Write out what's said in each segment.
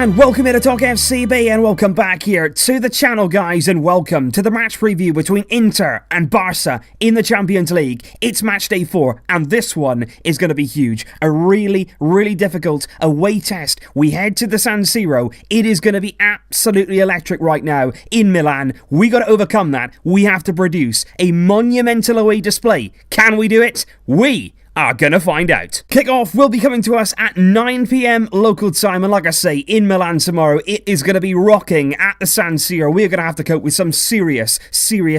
And welcome here to Talk FCB, and welcome back here to the channel, guys, and welcome to the match preview between Inter and Barca in the Champions League. It's match day 4, and this one is going to be huge. A really, really difficult away test. We head to the San Siro. It is going to be absolutely electric right now in Milan. We got to overcome that. We have to produce a monumental away display. Can we do it? We are gonna find out. Kickoff will be coming to us at 9 p.m. local time, and like I say, in Milan tomorrow, it is gonna be rocking at the San Siro. We're gonna have to cope with some serious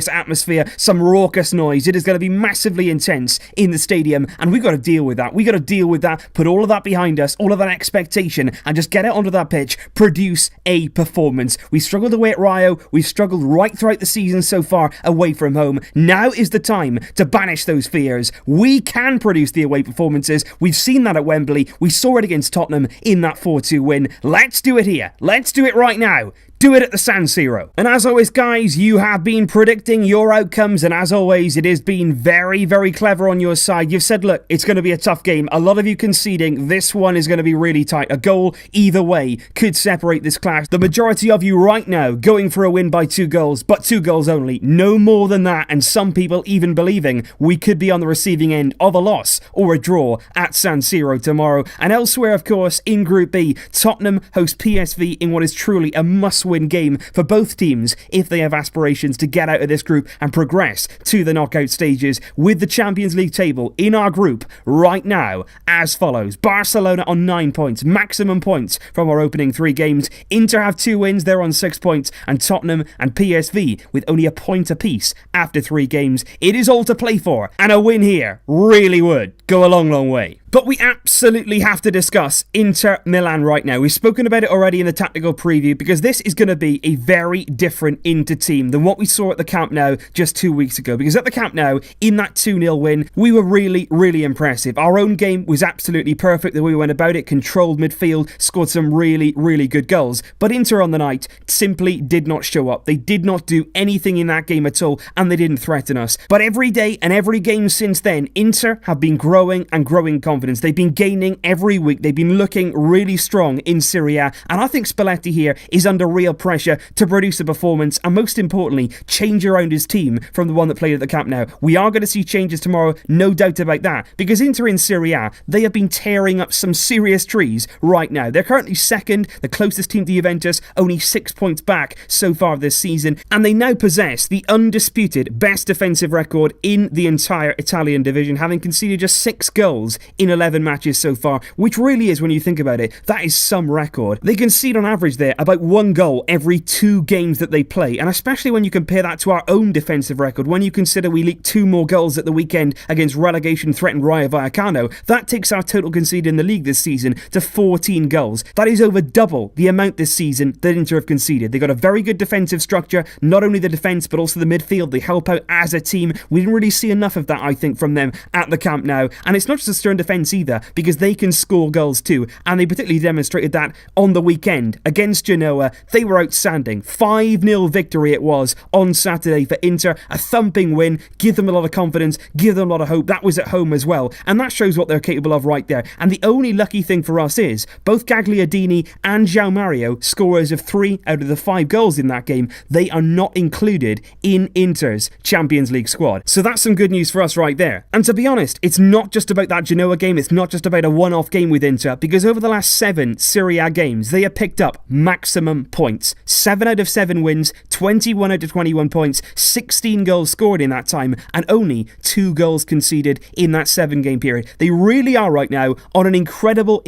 atmosphere, some raucous noise. It is gonna be massively intense in the stadium, and we gotta deal with that. We gotta deal with that, put all of that behind us, all of that expectation, and just get out onto that pitch, produce a performance. We struggled away at Rio, we've struggled right throughout the season so far away from home. Now is the time to banish those fears. We can produce the away performances. We've seen that at Wembley. We saw it against Tottenham in that 4-2 win. Let's do it here. Let's do it right now. Do it at the San Siro. And as always, guys, you have been predicting your outcomes, and as always, it has been very, very clever on your side. You've said, look, it's going to be a tough game. A lot of you conceding. This one is going to be really tight. A goal either way could separate this clash. The majority of you right now going for a win by 2 goals, but 2 goals only. No more than that, and some people even believing we could be on the receiving end of a loss or a draw at San Siro tomorrow. And elsewhere, of course, in Group B, Tottenham host PSV in what is truly a must-win game for both teams if they have aspirations to get out of this group and progress to the knockout stages, with the Champions League table in our group right now as follows. Barcelona on 9 points, maximum points from our opening 3 games. Inter have 2 wins, they're on 6 points, and Tottenham and PSV with only a point apiece after 3 games. It is all to play for, and a win here really would go a long, long way. But we absolutely have to discuss Inter Milan right now. We've spoken about it already in the tactical preview, because this is going to be a very different Inter team than what we saw at the Camp Nou just 2 weeks ago. Because at the Camp Nou, in that 2-0 win, we were really, really impressive. Our own game was absolutely perfect the way we went about it, controlled midfield, scored some really, really good goals. But Inter on the night simply did not show up. They did not do anything in that game at all, and they didn't threaten us. But every day and every game since then, Inter have been growing and growing confidence. They've been gaining every week. They've been looking really strong in Serie A, and I think Spalletti here is under real pressure to produce a performance, and most importantly, change around his team from the one that played at the Camp Nou. We are going to see changes tomorrow, no doubt about that, because Inter in Serie A, they have been tearing up some serious trees right now. They're currently second, the closest team to Juventus, only 6 points back so far this season, and they now possess the undisputed best defensive record in the entire Italian division, having conceded just 6 goals in 11 matches so far, which really is, when you think about it, that is some record. They concede on average there about 1 goal every 2 games that they play, and especially when you compare that to our own defensive record, when you consider we leaked 2 more goals at the weekend against relegation-threatened Rayo Vallecano, that takes our total conceded in the league this season to 14 goals. That is over double the amount this season that Inter have conceded. They've got a very good defensive structure, not only the defence but also the midfield. They help out as a team. We didn't really see enough of that, I think, from them at the Camp Nou, and it's not just a stern defence either, because they can score goals too, and they particularly demonstrated that on the weekend against Genoa. They were outstanding. 5-0 victory it was on Saturday for Inter, a thumping win, give them a lot of confidence, give them a lot of hope. That was at home as well, and that shows what they're capable of right there. And the only lucky thing for us is both Gagliardini and João Mario, scorers of 3 out of the 5 goals in that game, they are not included in Inter's Champions League squad. So that's some good news for us right there. And to be honest, it's not just about that Genoa game, it's not just about a one-off game with Inter, because over the last 7 Serie A games, they have picked up maximum points. 7 out of 7 wins, 21 out of 21 points, 16 goals scored in that time, and only 2 goals conceded in that 7-game period. They really are right now on an incredible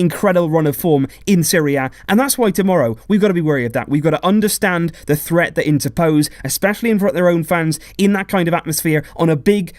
run of form in Serie A, and that's why tomorrow we've got to be wary of that. We've got to understand the threat that Inter pose, especially in front of their own fans, in that kind of atmosphere, on a big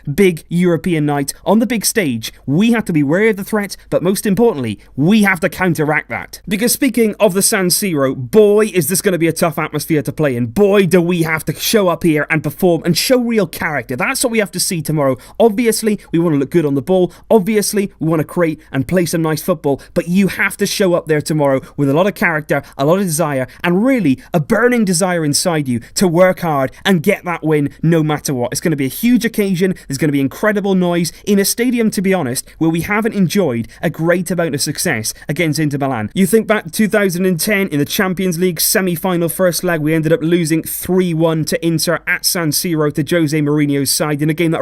European night, on the big stage. We have to be wary of the threat, but most importantly, we have to counteract that. Because speaking of the San Siro, boy, is this going to be a tough atmosphere to play in. Boy, do we have to show up here and perform and show real character. That's what we have to see tomorrow. Obviously, we want to look good on the ball. Obviously, we want to create and play some nice football, but you have to show up there tomorrow with a lot of character, a lot of desire, and really a burning desire inside you to work hard and get that win no matter what. It's going to be a huge occasion. There's going to be incredible noise in a stadium, to be honest, where we haven't enjoyed a great amount of success against Inter Milan. You think back to 2010 in the Champions League semi-final first leg, we ended up losing 3-1 to Inter at San Siro to Jose Mourinho's side in a game that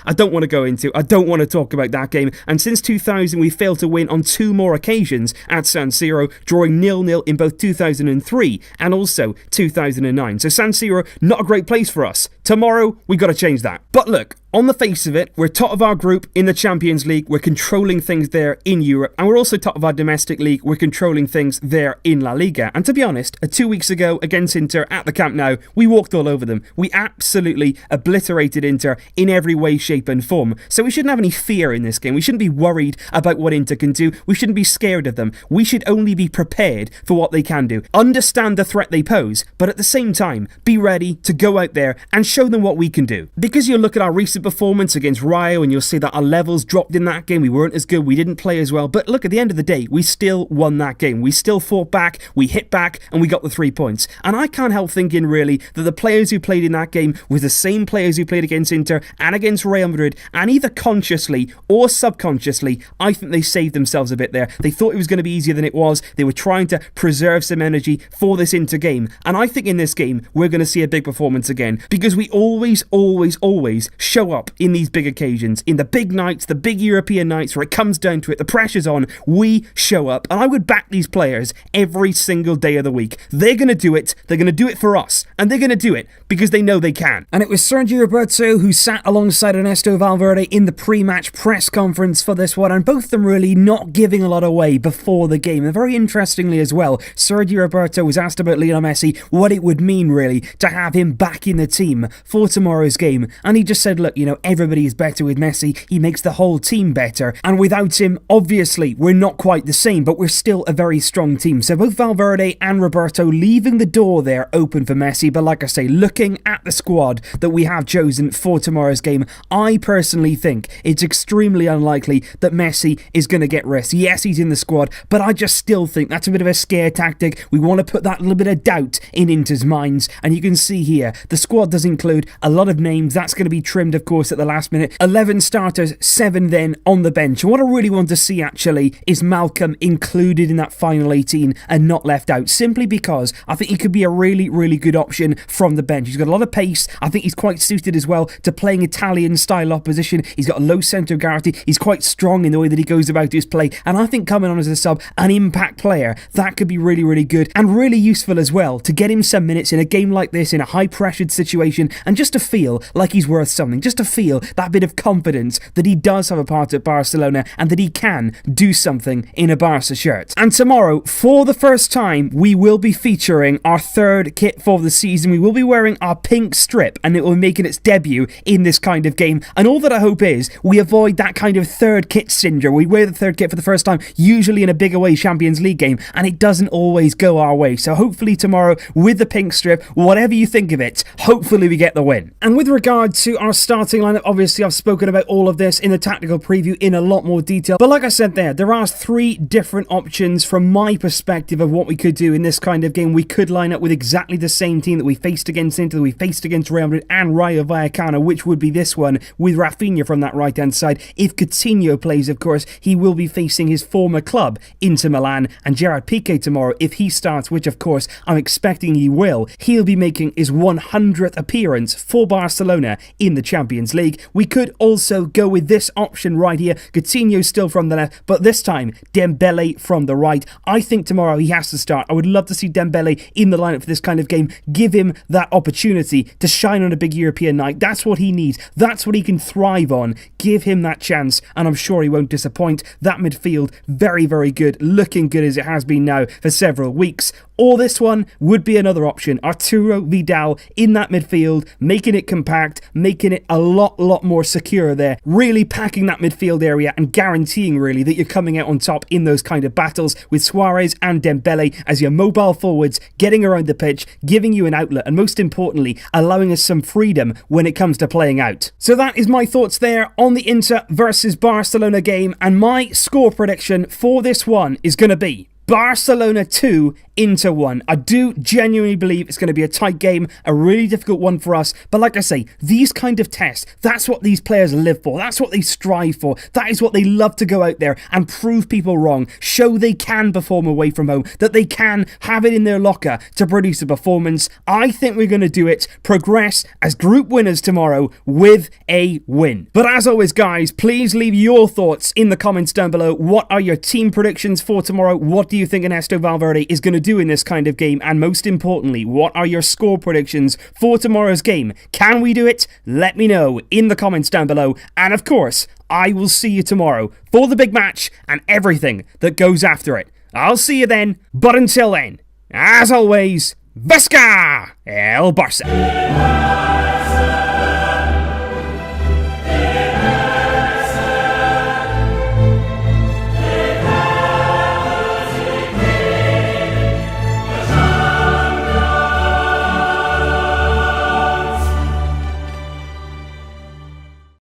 I don't want to go into. I don't want to talk about that game. And since 2000, we failed to win on 2 more occasions at San Siro, drawing 0-0 in both 2003 and also 2009. So San Siro, not a great place for us. Tomorrow, we got to change that. But look, on the face of it, we're top of our group in the Champions League, we're controlling things there in Europe, and we're also top of our domestic league, we're controlling things there in La Liga. And to be honest, 2 weeks ago against Inter at the Camp Nou, we walked all over them. We absolutely obliterated Inter in every way, shape and form. So we shouldn't have any fear in this game. We shouldn't be worried about what Inter can do. We shouldn't be scared of them. We should only be prepared for what they can do. Understand the threat they pose, but at the same time, be ready to go out there and show them what we can do. Because you look at our recent performance against Rayo and you'll see that our levels dropped in that game. We weren't as good, we didn't play as well, but look, at the end of the day, we still won that game. We still fought back, we hit back, and we got the 3 points. And I can't help thinking really that the players who played in that game were the same players who played against Inter and against Real Madrid, and either consciously or subconsciously, I think they saved themselves a bit there. They thought it was going to be easier than it was. They were trying to preserve some energy for this Inter game, and I think in this game we're going to see a big performance again, because we always show up in these big occasions, in the big nights, the big European nights where it comes down to it, the pressure's on, we show up, and I would back these players every single day of the week. They're going to do it for us, and they're going to do it because they know they can. And it was Sergio Roberto who sat alongside Ernesto Valverde in the pre-match press conference for this one, and both of them really not giving a lot away before the game. And very interestingly as well, Sergio Roberto was asked about Lionel Messi, what it would mean really to have him back in the team for tomorrow's game, and he just said, look, everybody is better with Messi. He makes the whole team better. And without him, obviously, we're not quite the same, but we're still a very strong team. So both Valverde and Roberto leaving the door there open for Messi. But like I say, looking at the squad that we have chosen for tomorrow's game, I personally think it's extremely unlikely that Messi is going to get rest. Yes, he's in the squad, but I just still think that's a bit of a scare tactic. We want to put that little bit of doubt in Inter's minds. And you can see here, the squad does include a lot of names. That's going to be trimmed, of course, at the last minute. 11 starters, 7 then on the bench. And what I really want to see actually is Malcolm included in that final 18 and not left out, simply because I think he could be a really good option from the bench. He's got a lot of pace. I think he's quite suited as well to playing Italian style opposition. He's got a low centre of gravity. He's quite strong in the way that he goes about his play, and I think coming on as a sub, an impact player, that could be really good and really useful as well to get him some minutes in a game like this, in a high pressured situation, and just to feel like he's worth something, just to feel that bit of confidence that he does have a part at Barcelona and that he can do something in a Barca shirt. And tomorrow, for the first time, we will be featuring our third kit for the season. We will be wearing our pink strip, and it will be making its debut in this kind of game. And all that I hope is we avoid that kind of third kit syndrome. We wear the third kit for the first time, usually in a big away Champions League game, and it doesn't always go our way. So hopefully tomorrow, with the pink strip, whatever you think of it, hopefully we get the win. And with regard to our starting lineup, obviously I've spoken about all of this in the tactical preview in a lot more detail, but like I said there are 3 different options from my perspective of what we could do in this kind of game. We could line up with exactly the same team that we faced against Inter, that we faced against Real Madrid and Rayo Vallecano, which would be this one with Rafinha from that right hand side. If Coutinho plays, of course, he will be facing his former club, Inter Milan, and Gerard Piqué tomorrow, if he starts, which of course I'm expecting he will, he'll be making his 100th appearance for Barcelona in the Champions League. We could also go with this option right here. Coutinho still from the left, but this time Dembele from the right. I think tomorrow he has to start. I would love to see Dembele in the lineup for this kind of game. Give him that opportunity to shine on a big European night. That's what he needs. That's what he can thrive on. Give him that chance, and I'm sure he won't disappoint. That midfield, very good, looking good as it has been now for several weeks. Or this one would be another option. Arturo Vidal in that midfield, making it compact, making it a lot more secure there, really packing that midfield area and guaranteeing really that you're coming out on top in those kind of battles with Suarez and Dembele as your mobile forwards, getting around the pitch, giving you an outlet, and most importantly, allowing us some freedom when it comes to playing out. So that is my thoughts there on the Inter versus Barcelona game, and my score prediction for this one is going to be Barcelona 2, Inter 1. I do genuinely believe it's going to be a tight game, a really difficult one for us. But like I say, these kind of tests, that's what these players live for. That's what they strive for. That is what they love to go out there and prove people wrong. Show they can perform away from home, that they can have it in their locker to produce a performance. I think we're going to do it, progress as group winners tomorrow with a win. But as always, guys, please leave your thoughts in the comments down below. What are your team predictions for tomorrow? What do you think Ernesto Valverde is going to do in this kind of game? And most importantly, what are your score predictions for tomorrow's game? Can we do it? Let me know in the comments down below. And of course, I will see you tomorrow for the big match and everything that goes after it. I'll see you then, but until then, as always, Visca El Barça!